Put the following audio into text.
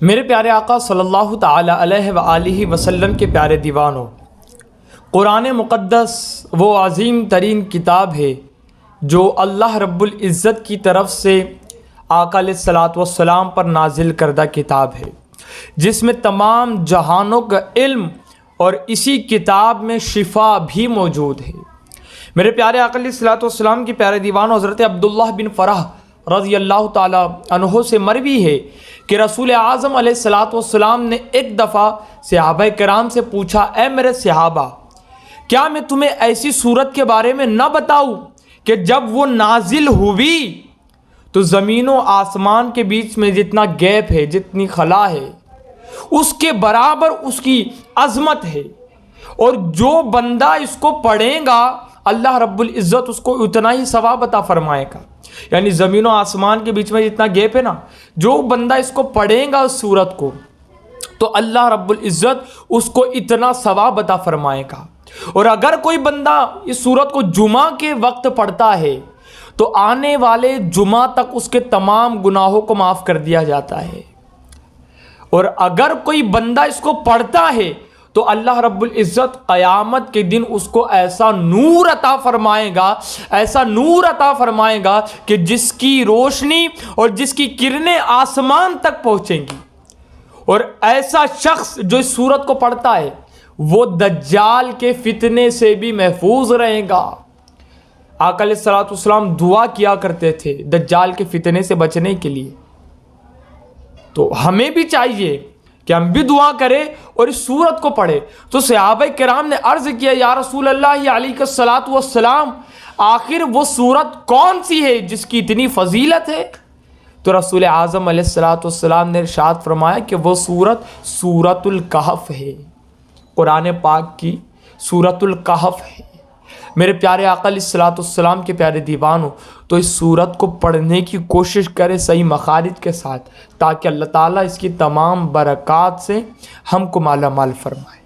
میرے پیارے آقا صلی اللہ تعالی علیہ وآلہ وسلم کے پیارے دیوانوں، قرآن مقدس وہ عظیم ترین کتاب ہے جو اللہ رب العزت کی طرف سے آقا علیہ الصلاۃ والسلام پر نازل کردہ کتاب ہے، جس میں تمام جہانوں کا علم اور اسی کتاب میں شفا بھی موجود ہے۔ میرے پیارے آقا علیہ الصلاۃ والسلام کے پیارے دیوانوں، حضرت عبداللہ بن فرح رضی اللہ تعالیٰ عنہ سے مروی ہے کہ رسول اعظم علیہ الصلاۃ والسلام نے ایک دفعہ صحابہ کرام سے پوچھا، اے میرے صحابہ، کیا میں تمہیں ایسی صورت کے بارے میں نہ بتاؤں کہ جب وہ نازل ہوئی تو زمین و آسمان کے بیچ میں جتنا گیپ ہے، جتنی خلا ہے، اس کے برابر اس کی عظمت ہے، اور جو بندہ اس کو پڑھے گا اللہ رب العزت اس کو اتنا ہی ثواب عطا فرمائے گا۔ یعنی زمین و آسمان کے بیچ میں جتنا گیپ ہے نا، جو بندہ اس کو پڑھے گا اس سورت کو، تو اللہ رب العزت اس کو اتنا ثواب عطا فرمائے گا۔ اور اگر کوئی بندہ اس سورت کو جمعہ کے وقت پڑھتا ہے تو آنے والے جمعہ تک اس کے تمام گناہوں کو معاف کر دیا جاتا ہے، اور اگر کوئی بندہ اس کو پڑھتا ہے تو اللہ رب العزت قیامت کے دن اس کو ایسا نور عطا فرمائے گا، ایسا نور عطا فرمائے گا کہ جس کی روشنی اور جس کی کرنیں آسمان تک پہنچیں گی۔ اور ایسا شخص جو اس سورت کو پڑھتا ہے وہ دجال کے فتنے سے بھی محفوظ رہے گا۔ آقا علیہ الصلوۃ والسلام دعا کیا کرتے تھے دجال کے فتنے سے بچنے کے لیے، تو ہمیں بھی چاہیے کہ ہم بھی دعا کریں اور اس سورت کو پڑھیں۔ تو صحابہ کرام نے عرض کیا، یا رسول اللہ علیہ الصلوۃ والسلام، آخر وہ سورت کون سی ہے جس کی اتنی فضیلت ہے؟ تو رسول اعظم علیہ الصلوۃ والسلام نے ارشاد فرمایا کہ وہ سورت سورۃ الکہف ہے، قرآن پاک کی سورۃ الکہف ہے۔ میرے پیارے آقا علیہ الصلوۃ والسلام کے پیارے دیوانوں، تو اس سورت کو پڑھنے کی کوشش کرے صحیح مخارج کے ساتھ، تاکہ اللہ تعالیٰ اس کی تمام برکات سے ہم کو مالا مال فرمائے۔